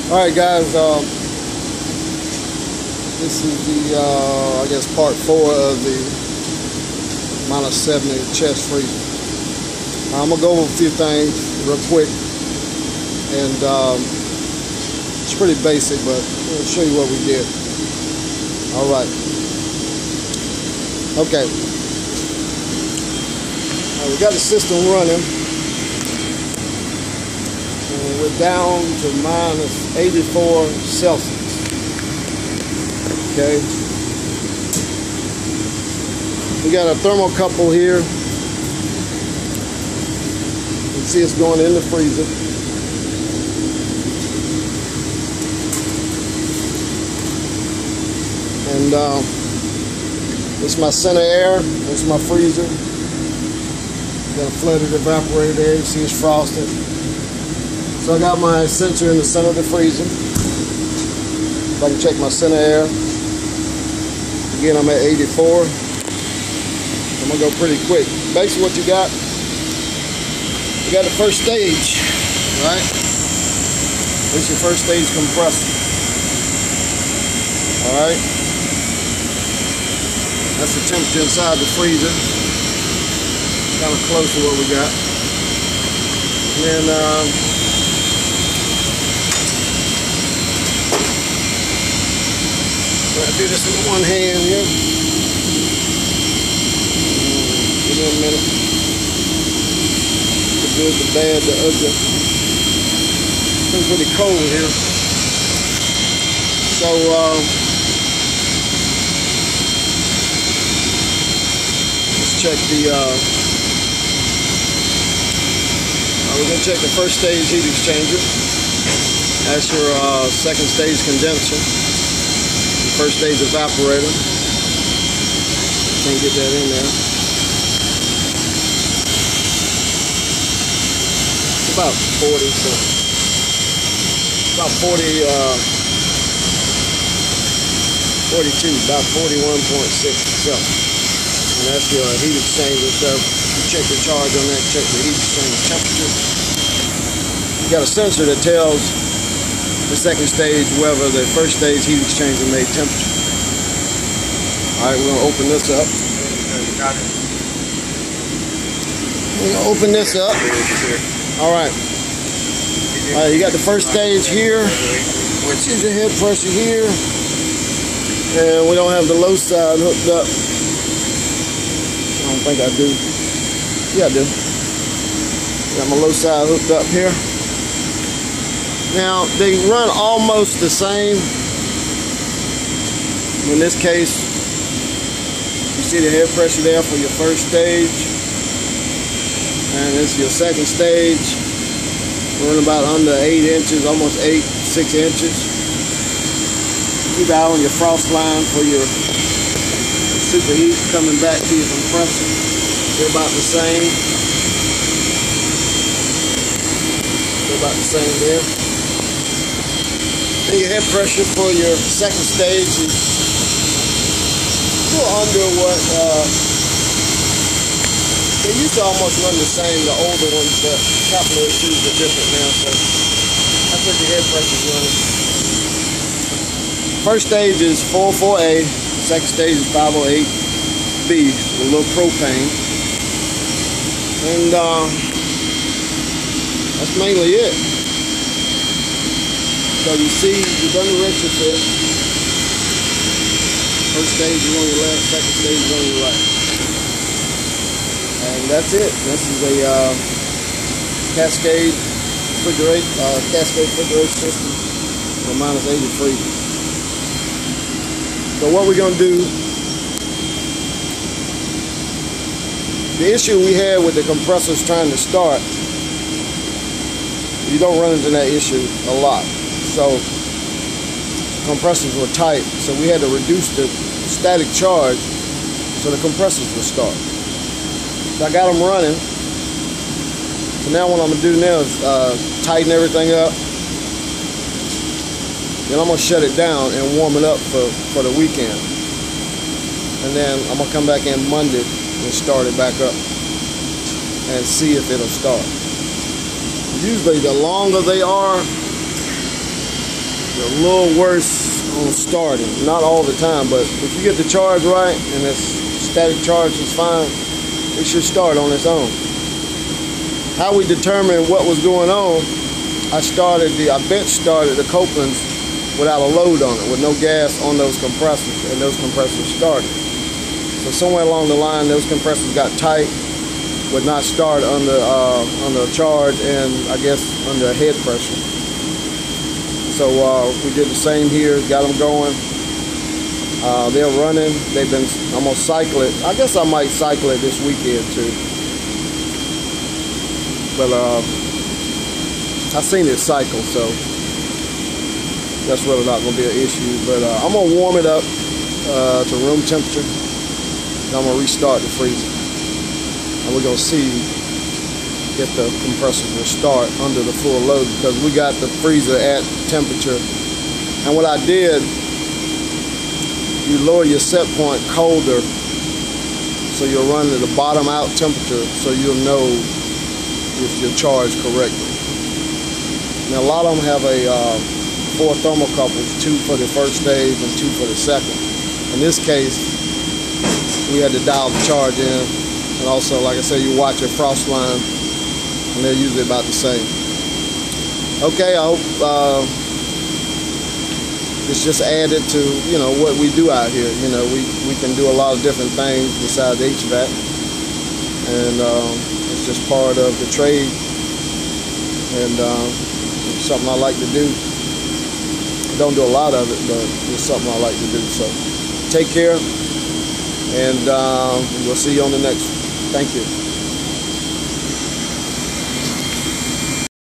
Alright guys, this is the, I guess part 4 of the -70 chest freezer. I'm going to go over a few things real quick, and it's pretty basic, but I'll show you what we did. Alright. Okay. We got the system running. We're down to -84 Celsius. Okay. We got a thermocouple here. You can see it's going in the freezer. And this is my center air. This is my freezer. Got a flooded evaporator there. You see it's frosted. So I got my sensor in the center of the freezer. If I can check my center air. Again, I'm at 84. I'm gonna go pretty quick. Basically what you got the first stage, right? This is your first stage compressor. Alright. That's the temperature inside the freezer. Kind of close to what we got. And then I do this with one hand here. Give me a minute. The good, the bad, the ugly. It's pretty cold here. So let's check the we're going to check the first stage heat exchanger. That's your second stage condenser. The first stage evaporator. Can't get that in there. It's about 40, so about 42, about 41.6 Celsius. And that's your heat exchanger. So you check the charge on that, check the heat exchanger temperature. You got a sensor that tells the second stage whether the first stage heat exchanger made temperature. Alright, we're going to open this up. We're going to open this up. Alright. Alright, you got the first stage here, which is your head pressure here. And we don't have the low side hooked up. I don't think I do. Yeah, I do. Got my low side hooked up here. Now, they run almost the same. In this case, you see the head pressure there for your first stage. And this is your second stage. We're about under 8 inches, almost 6 inches. Keep out on your frost line for your superheat coming back to your compressor. They're about the same. They're about the same there. And your head pressure for your second stage is still under what they used to almost run the same, the older ones, but capital issues are different now, so that's what your head pressure is running. First stage is 404A, second stage is 508B, with a little propane. And that's mainly it. So you see, you've done the retrofit. First stage is on your left, second stage is on your right. And that's it. This is a Cascade refrigerator system for -80 freezer. So what we're going to do, the issue we had with the compressors trying to start, you don't run into that issue a lot. So compressors were tight, so we had to reduce the static charge so the compressors would start. So I got them running. So now what I'm going to do now is tighten everything up. Then I'm going to shut it down and warm it up for the weekend. And then I'm going to come back in Monday and start it back up and see if it'll start. Usually the longer they are, a little worse on starting. Not all the time, but if you get the charge right and its static charge is fine, it should start on its own. How we determined what was going on, I bench started the Copelands without a load on it, with no gas on those compressors, and those compressors started. So somewhere along the line, those compressors got tight, would not start under charge, and I guess under head pressure. So we did the same here, got them going. They're running. I'm gonna cycle it. I guess I might cycle it this weekend too. But I've seen it cycle, so that's really not gonna be an issue. But I'm gonna warm it up to room temperature. And I'm gonna restart the freezer, and we're gonna see if the compressor will start under the full load, because we got the freezer at temperature. And what I did, you lower your set point colder, so you'll run at the bottom out temperature, so you'll know if you're charged correctly. Now a lot of them have 4 thermocouples, 2 for the first stage and 2 for the second. In this case, we had to dial the charge in, and also, like I said, you watch your frost line, and they're usually about the same. Okay, I hope it's just added to, you know, what we do out here. You know, we can do a lot of different things besides HVAC, and it's just part of the trade, and it's something I like to do. I don't do a lot of it, but it's something I like to do. So take care, and we'll see you on the next one. Thank you.